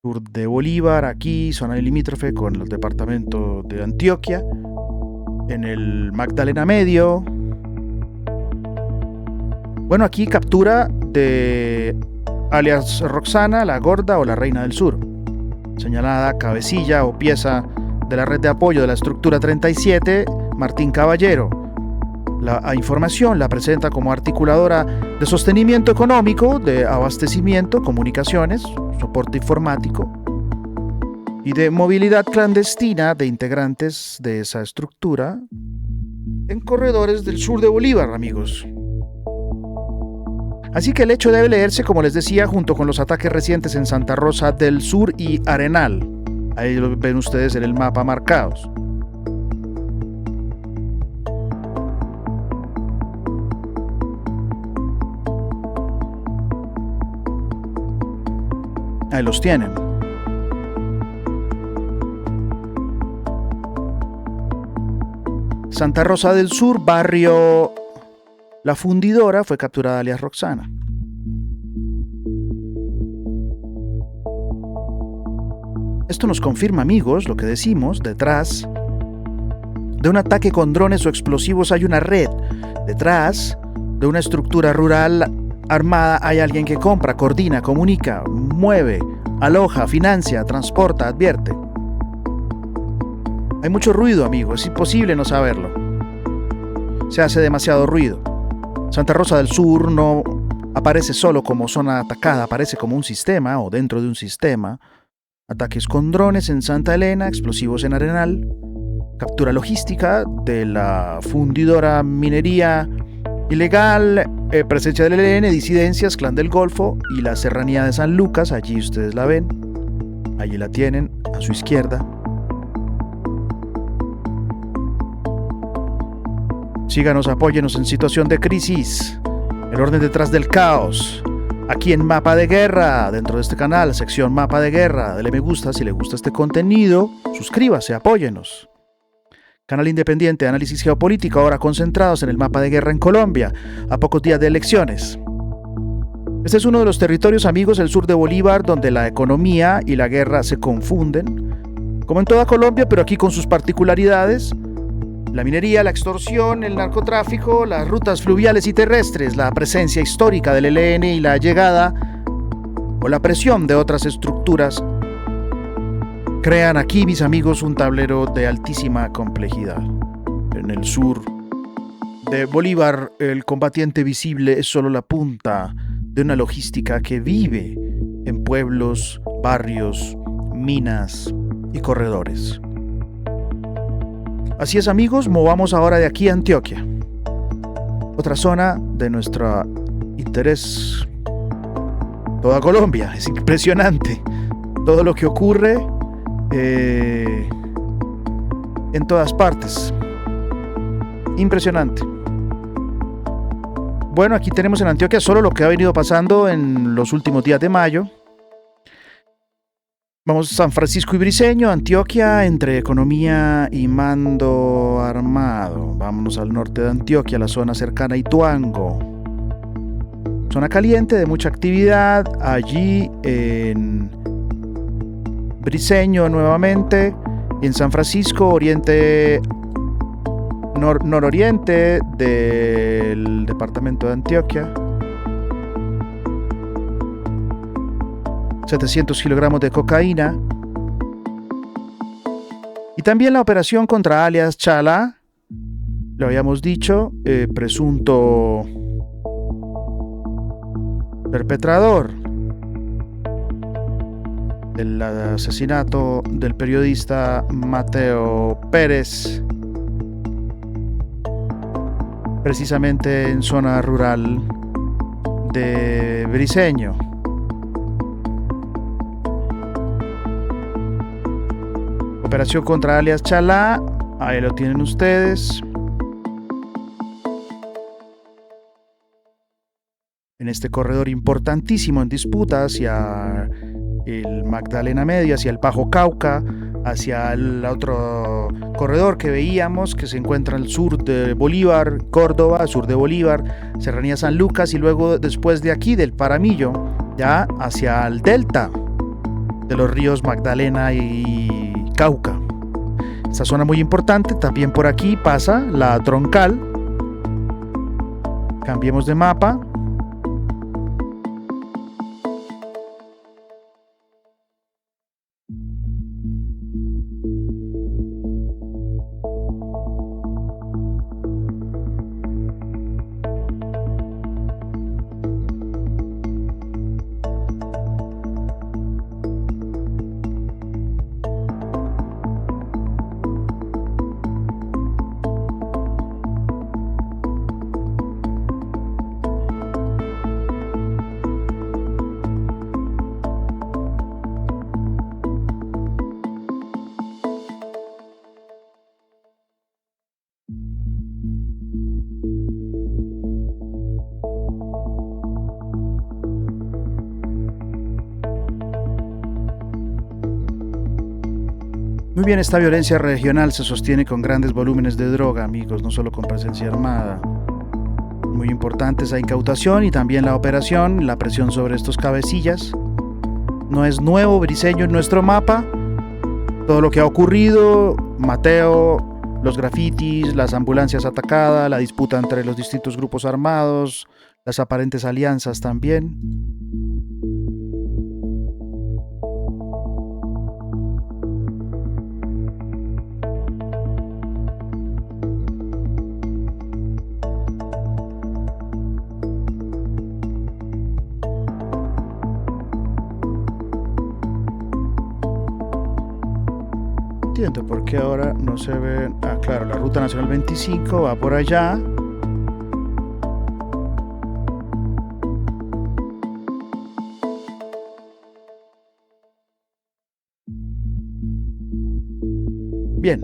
Sur de Bolívar, aquí, zona limítrofe con el departamento de Antioquia. En el Magdalena Medio. Bueno, aquí captura de alias Roxana, la gorda o la reina del sur, señalada cabecilla o pieza de la red de apoyo de la estructura 37, Martín Caballero. La información la presenta como articuladora de sostenimiento económico, de abastecimiento, comunicaciones, soporte informático y de movilidad clandestina de integrantes de esa estructura en corredores del sur de Bolívar, amigos. Así que el hecho debe leerse, como les decía, junto con los ataques recientes en Santa Rosa del Sur y Arenal. Ahí lo ven ustedes en el mapa marcados. Ahí los tienen. Santa Rosa del Sur, barrio La Fundidora, fue capturada alias Roxana. Esto nos confirma, amigos, lo que decimos: detrás de un ataque con drones o explosivos hay una red. Detrás de una estructura rural armada hay alguien que compra, coordina, comunica, mueve, aloja, financia, transporta, advierte. Hay mucho ruido, amigo, es imposible no saberlo. Se hace demasiado ruido. Santa Rosa del Sur no aparece solo como zona atacada, aparece como un sistema o dentro de un sistema. Ataques con drones en Santa Elena, explosivos en Arenal, captura logística de la fundidora, minería ilegal, presencia del ELN, disidencias, Clan del Golfo y la serranía de San Lucas. Allí ustedes la ven, allí la tienen, a su izquierda. Síganos, apóyenos en situación de crisis, el orden detrás del caos, aquí en Mapa de Guerra, dentro de este canal, sección Mapa de Guerra. Dele me gusta si le gusta este contenido, suscríbase, apóyenos. Canal independiente de análisis geopolítico, ahora concentrados en el mapa de guerra en Colombia, a pocos días de elecciones. Este es uno de los territorios, amigos, el sur de Bolívar, donde la economía y la guerra se confunden, como en toda Colombia, pero aquí con sus particularidades: la minería, la extorsión, el narcotráfico, las rutas fluviales y terrestres, la presencia histórica del ELN y la llegada o la presión de otras estructuras crean aquí, mis amigos, un tablero de altísima complejidad. En el sur de Bolívar, el combatiente visible es solo la punta de una logística que vive en pueblos, barrios, minas y corredores. Así es, amigos, movamos ahora de aquí a Antioquia, otra zona de nuestro interés. Toda Colombia, es impresionante todo lo que ocurre en todas partes. Impresionante. Bueno, aquí tenemos en Antioquia solo lo que ha venido pasando en los últimos días de mayo. Vamos a San Francisco y Briceño, Antioquia, entre economía y mando armado. Vámonos al norte de Antioquia, la zona cercana a Ituango. Zona caliente, de mucha actividad. Allí en Briceño nuevamente, y en San Francisco, oriente, nororiente del departamento de Antioquia. 700 kilogramos de cocaína. Y también la operación contra alias Chala, lo habíamos dicho, presunto perpetrador del asesinato del periodista Mateo Pérez, precisamente en zona rural de Briceño. Operación contra alias Chalá, ahí lo tienen ustedes. En este corredor importantísimo en disputa hacia el Magdalena Medio, hacia el Bajo Cauca, hacia el otro corredor que veíamos, que se encuentra al sur de Bolívar, Córdoba, sur de Bolívar, Serranía San Lucas, y luego después de aquí, del Paramillo, ya hacia el delta de los ríos Magdalena y Cauca. Esta zona muy importante. También por aquí pasa la Troncal. Cambiemos de mapa. Muy bien, esta violencia regional se sostiene con grandes volúmenes de droga, amigos, no solo con presencia armada. Muy importante esa incautación y también la operación, la presión sobre estos cabecillas. No es nuevo, Briceño, en nuestro mapa. Todo lo que ha ocurrido, Mateo, los grafitis, las ambulancias atacadas, la disputa entre los distintos grupos armados, las aparentes alianzas también. Entiendo por qué ahora no se ve. Ah, claro, la Ruta Nacional 25 va por allá. Bien.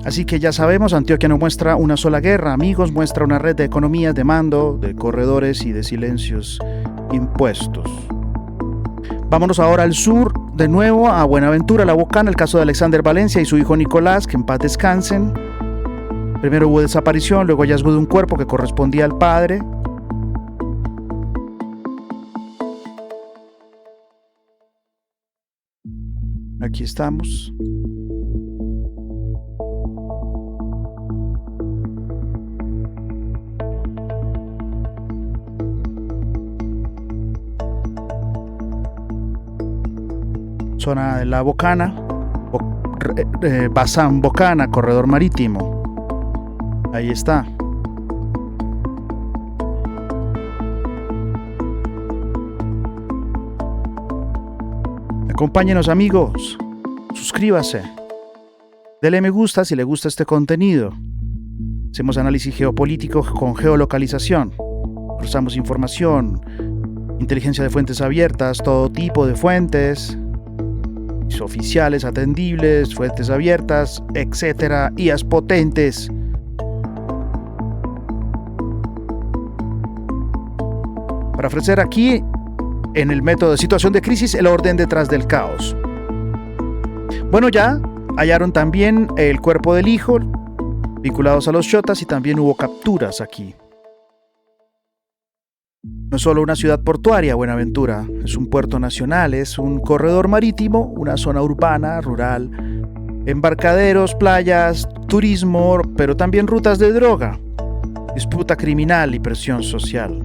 Así que ya sabemos, Antioquia no muestra una sola guerra, amigos, muestra una red de economías, de mando, de corredores y de silencios impuestos. Vámonos ahora al sur, de nuevo a Buenaventura, La Bocana, el caso de Alexander Valencia y su hijo Nicolás, que en paz descansen. Primero hubo desaparición, luego hallazgo de un cuerpo que correspondía al padre. Aquí estamos. Zona de La Bocana, Bazán Bocana, corredor marítimo. Ahí está. Acompáñenos, amigos. Suscríbase. Dele me gusta si le gusta este contenido. Hacemos análisis geopolítico con geolocalización. Cruzamos información, inteligencia de fuentes abiertas, todo tipo de fuentes, oficiales, atendibles, fuentes abiertas, etcétera, IAs potentes. Para ofrecer aquí, en el método de situación de crisis, el orden detrás del caos. Bueno, ya hallaron también el cuerpo del hijo, vinculados a los chotas, y también hubo capturas aquí. No es solo una ciudad portuaria, Buenaventura, es un puerto nacional, es un corredor marítimo, una zona urbana, rural, embarcaderos, playas, turismo, pero también rutas de droga, disputa criminal y presión social.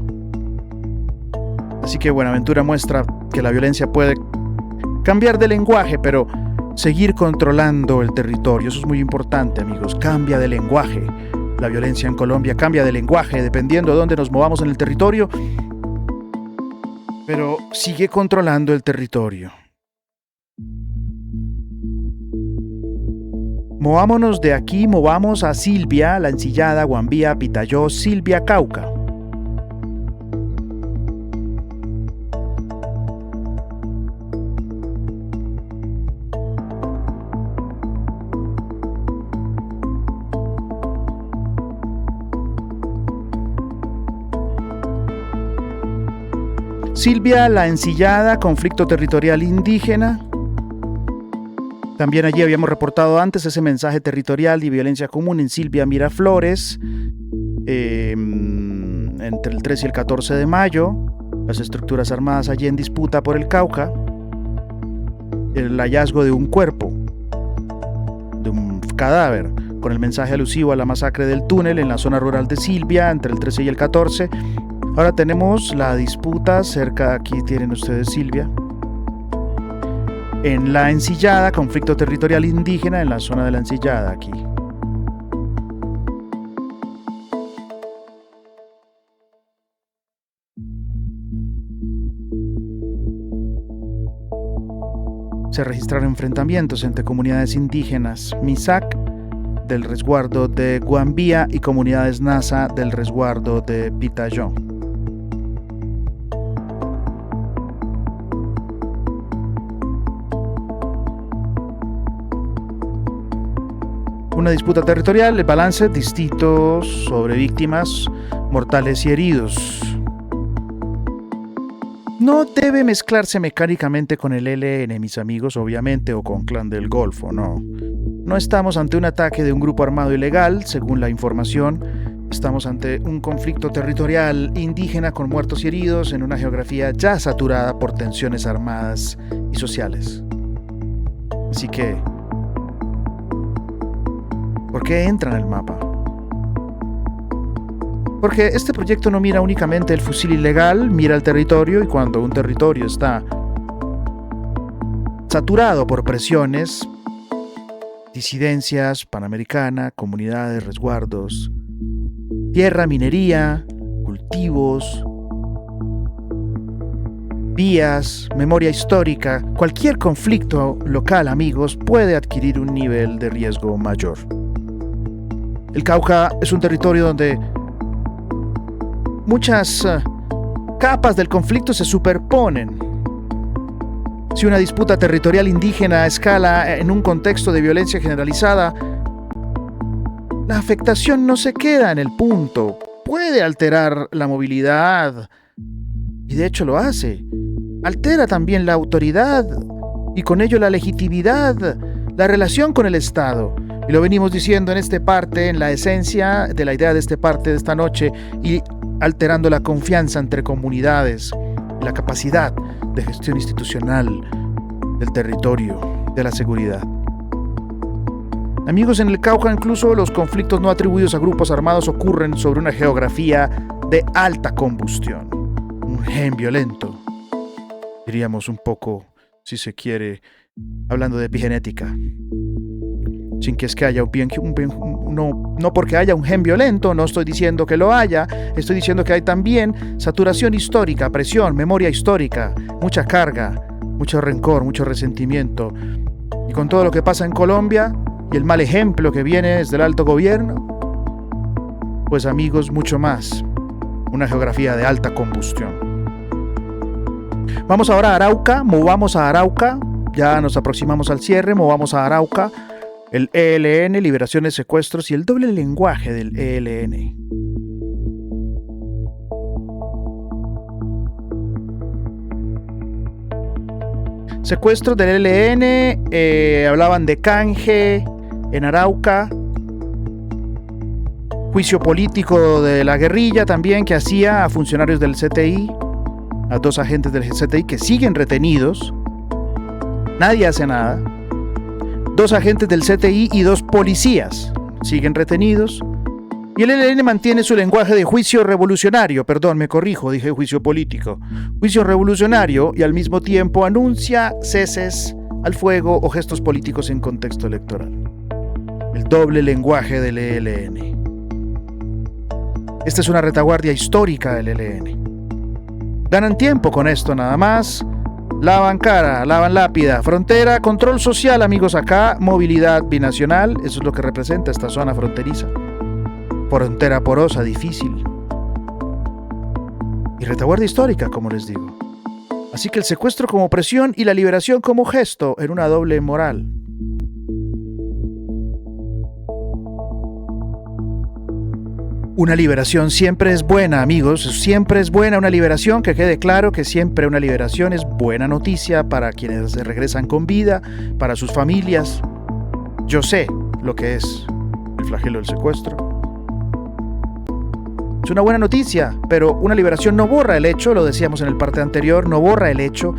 Así que Buenaventura muestra que la violencia puede cambiar de lenguaje, pero seguir controlando el territorio. Eso es muy importante, amigos. Cambia de lenguaje. La violencia en Colombia cambia de lenguaje dependiendo de dónde nos movamos en el territorio, pero sigue controlando el territorio. Movámonos de aquí, movamos a Silvia, La Encillada, Guambía, Pitayó, Silvia, Cauca. Silvia, La Encillada, conflicto territorial indígena. También allí habíamos reportado antes ese mensaje territorial y violencia común en Silvia, Miraflores, entre el 3 y el 14 de mayo. Las estructuras armadas allí en disputa por el Cauca. El hallazgo de un cuerpo, de un cadáver, con el mensaje alusivo a la masacre del túnel en la zona rural de Silvia, entre el 13 y el 14. Ahora tenemos la disputa cerca, aquí tienen ustedes Silvia, en La Encillada, conflicto territorial indígena en la zona de La Encillada, aquí. Se registraron enfrentamientos entre comunidades indígenas Misak del resguardo de Guambía y comunidades Nasa del resguardo de Pitayó. Una disputa territorial, el balance distinto sobre víctimas mortales y heridos. no debe mezclarse mecánicamente con el ELN, mis amigos, obviamente, o con Clan del Golfo, no. No estamos ante un ataque de un grupo armado ilegal, según la información. Estamos ante un conflicto territorial indígena con muertos y heridos en una geografía ya saturada por tensiones armadas y sociales. Así que, ¿por qué entra en el mapa? Porque este proyecto no mira únicamente el fusil ilegal, mira el territorio, y cuando un territorio está saturado por presiones, disidencias, Panamericana, comunidades, resguardos, tierra, minería, cultivos, vías, memoria histórica, cualquier conflicto local, amigos, puede adquirir un nivel de riesgo mayor. El Cauca es un territorio donde muchas capas del conflicto se superponen. Si una disputa territorial indígena escala en un contexto de violencia generalizada, la afectación no se queda en el punto. Puede alterar la movilidad, y de hecho lo hace. Altera también la autoridad y con ello la legitimidad, la relación con el Estado. Y lo venimos diciendo en esta parte, en la esencia de la idea de esta parte de esta noche, y alterando la confianza entre comunidades, la capacidad de gestión institucional del territorio, de la seguridad. Amigos, en el Cauca incluso los conflictos no atribuidos a grupos armados ocurren sobre una geografía de alta combustión, un gen violento, diríamos un poco, si se quiere, hablando de epigenética. Sin que es que haya no porque haya un gen violento, no estoy diciendo que lo haya, estoy diciendo que hay también saturación histórica, presión, memoria histórica, mucha carga, mucho rencor, mucho resentimiento. Y con todo lo que pasa en Colombia y el mal ejemplo que viene desde el alto gobierno, pues amigos, mucho más. Una geografía de alta combustión. Vamos ahora a Arauca, movamos a Arauca, ya nos aproximamos al cierre, movamos a Arauca. El ELN, liberaciones, secuestros y el doble lenguaje del ELN. Secuestros del ELN, hablaban de canje en Arauca, juicio político de la guerrilla también que hacía a funcionarios del CTI, a 2 agentes del CTI que siguen retenidos, nadie hace nada. 2 agentes del CTI y 2 policías siguen retenidos. Y el ELN mantiene su lenguaje de juicio revolucionario, perdón, me corrijo, dije juicio político. Juicio revolucionario, y al mismo tiempo anuncia ceses al fuego o gestos políticos en contexto electoral. El doble lenguaje del ELN. Esta es una retaguardia histórica del ELN. Ganan tiempo con esto nada más. Lavan cara, lavan lápida, frontera, control social, amigos, acá, movilidad binacional, eso es lo que representa esta zona fronteriza. Frontera porosa, difícil. Y retaguardia histórica, como les digo. Así que el secuestro como presión y la liberación como gesto en una doble moral. Una liberación siempre es buena, amigos, siempre es buena una liberación, que quede claro que siempre una liberación es buena noticia para quienes se regresan con vida, para sus familias. Yo sé lo que es el flagelo del secuestro. Es una buena noticia, pero una liberación no borra el hecho, lo decíamos en el parte anterior, no borra el hecho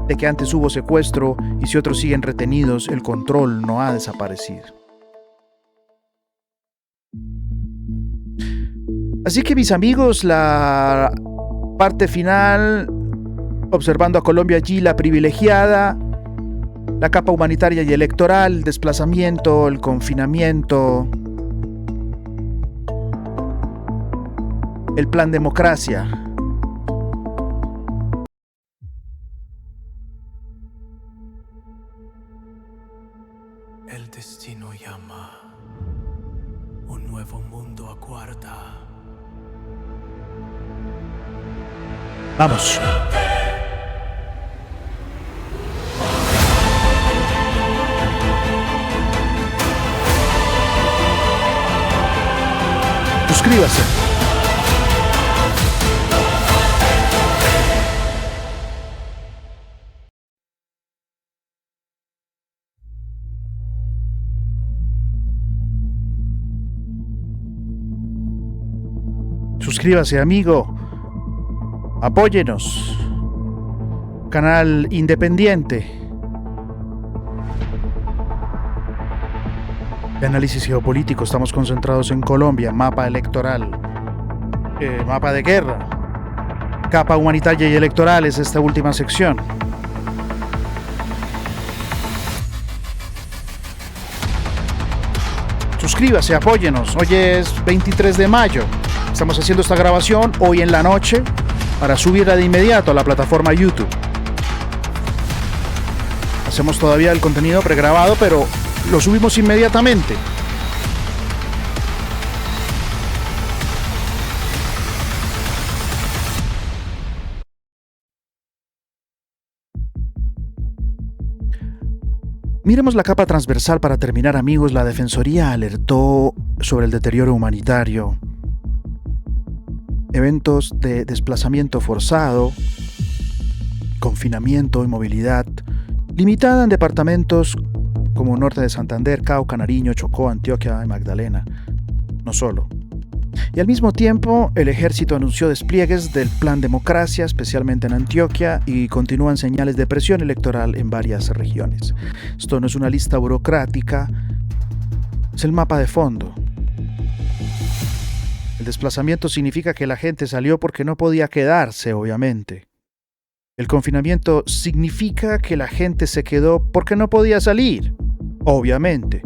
de que antes hubo secuestro y si otros siguen retenidos, el control no ha desaparecido. Así que mis amigos, la parte final, observando a Colombia allí, la privilegiada, la capa humanitaria y electoral, el desplazamiento, el confinamiento, el plan democracia. El destino llama, un nuevo mundo aguarda. Vamos. Suscríbase. Suscríbase, amigo. Apóyenos. Canal independiente de análisis geopolítico. Estamos concentrados en Colombia. Mapa electoral. Mapa de guerra. Capa humanitaria y electoral es esta última sección. Suscríbase, apóyenos. Hoy es 23 de mayo. Estamos haciendo esta grabación hoy en la noche para subirla de inmediato a la plataforma YouTube. Hacemos todavía el contenido pregrabado, pero lo subimos inmediatamente. Miremos la capa transversal para terminar, amigos. La Defensoría alertó sobre el deterioro humanitario, eventos de desplazamiento forzado, confinamiento y movilidad limitada en departamentos como Norte de Santander, Cauca, Nariño, Chocó, Antioquia y Magdalena. No solo. Y al mismo tiempo, el ejército anunció despliegues del Plan Democracia, especialmente en Antioquia, y continúan señales de presión electoral en varias regiones. Esto no es una lista burocrática, es el mapa de fondo. El desplazamiento significa que la gente salió porque no podía quedarse, obviamente. El confinamiento significa que la gente se quedó porque no podía salir, obviamente.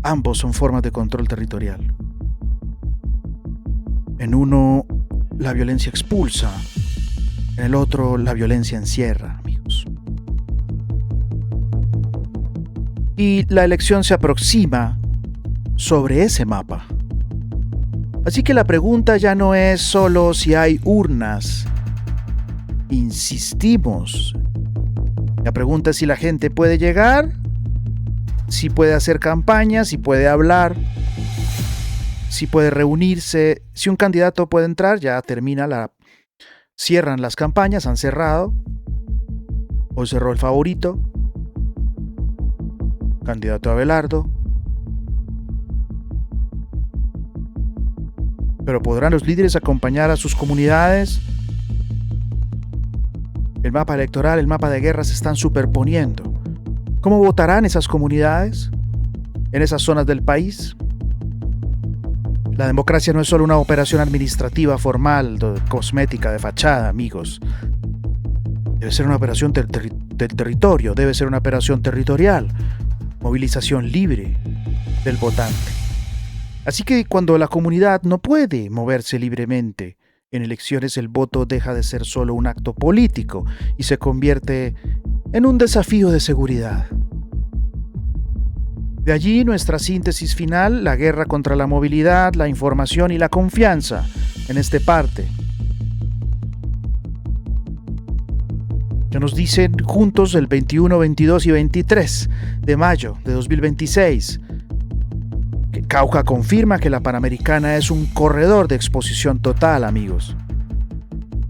Ambos son formas de control territorial. En uno, la violencia expulsa. En el otro, la violencia encierra, amigos. Y la elección se aproxima sobre ese mapa. Así que la pregunta ya no es solo si hay urnas. Insistimos. La pregunta es si la gente puede llegar, si puede hacer campaña, si puede hablar, si puede reunirse, si un candidato puede entrar. Ya cierran las campañas, han cerrado. Hoy cerró el favorito, candidato Abelardo. Pero ¿podrán los líderes acompañar a sus comunidades? El mapa electoral, el mapa de guerra se están superponiendo. ¿Cómo votarán esas comunidades en esas zonas del país? La democracia no es solo una operación administrativa formal, cosmética, de fachada, amigos. Debe ser una operación del territorio, debe ser una operación territorial, movilización libre del votante. Así que cuando la comunidad no puede moverse libremente en elecciones, el voto deja de ser solo un acto político y se convierte en un desafío de seguridad. De allí nuestra síntesis final: la guerra contra la movilidad, la información y la confianza en esta parte. Que nos dicen juntos el 21, 22 y 23 de mayo de 2026. Que Cauca confirma que la Panamericana es un corredor de exposición total, amigos.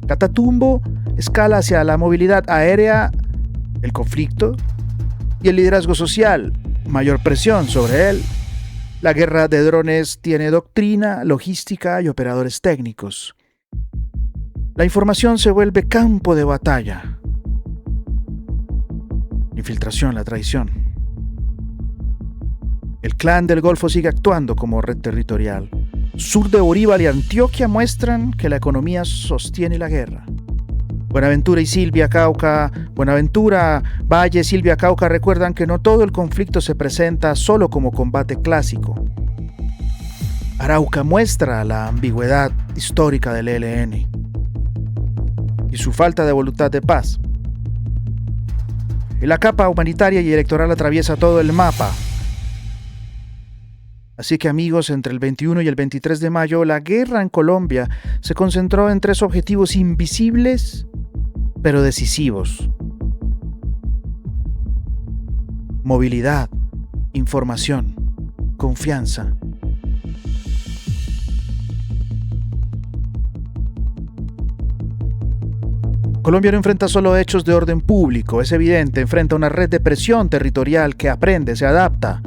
Catatumbo escala hacia la movilidad aérea, el conflicto y el liderazgo social. Mayor presión sobre él. La guerra de drones tiene doctrina, logística y operadores técnicos. La información se vuelve campo de batalla. Infiltración, la traición. El clan del Golfo sigue actuando como red territorial. Sur de Bolívar y Antioquia muestran que la economía sostiene la guerra. Buenaventura y Silvia Cauca, Buenaventura, Valle, Silvia Cauca recuerdan que no todo el conflicto se presenta solo como combate clásico. Arauca muestra la ambigüedad histórica del ELN y su falta de voluntad de paz. Y la capa humanitaria y electoral atraviesa todo el mapa. Así que, amigos, entre el 21 y el 23 de mayo, la guerra en Colombia se concentró en 3 objetivos invisibles, pero decisivos: movilidad, información, confianza. Colombia no enfrenta solo hechos de orden público, es evidente, enfrenta una red de presión territorial que aprende, se adapta,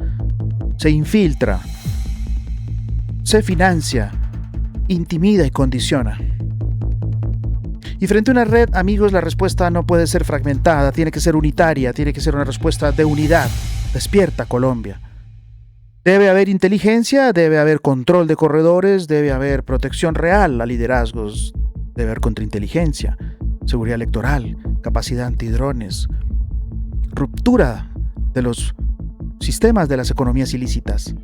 se infiltra, se financia intimida y condiciona. Y frente a una red, amigos, la respuesta no puede ser fragmentada, tiene que ser unitaria, tiene que ser una respuesta de unidad. Despierta, Colombia. Debe haber inteligencia, debe haber control de corredores, debe haber protección real a liderazgos, debe haber contrainteligencia, seguridad electoral, capacidad antidrones, ruptura de los sistemas de las economías ilícitas,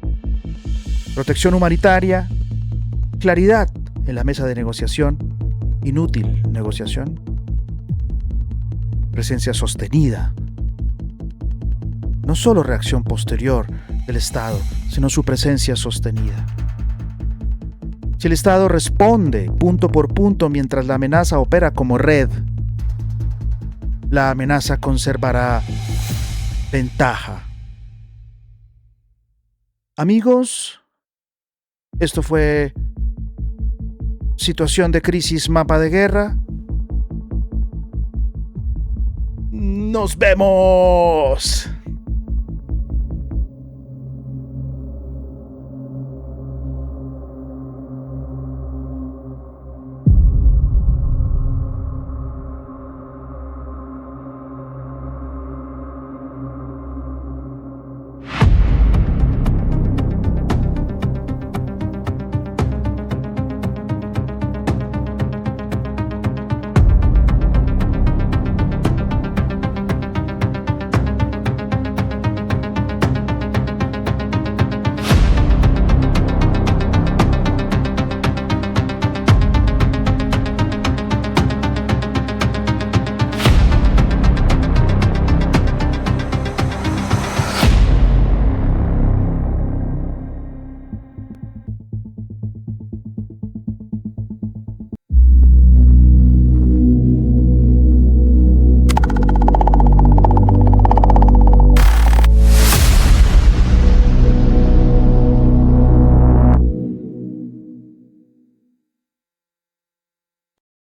protección humanitaria, claridad en la mesa de negociación, inútil negociación, presencia sostenida, no solo reacción posterior del Estado, sino su presencia sostenida. Si el Estado responde punto por punto mientras la amenaza opera como red, la amenaza conservará ventaja. Amigos, esto fue Situación de Crisis, Mapa de Guerra. ¡Nos vemos!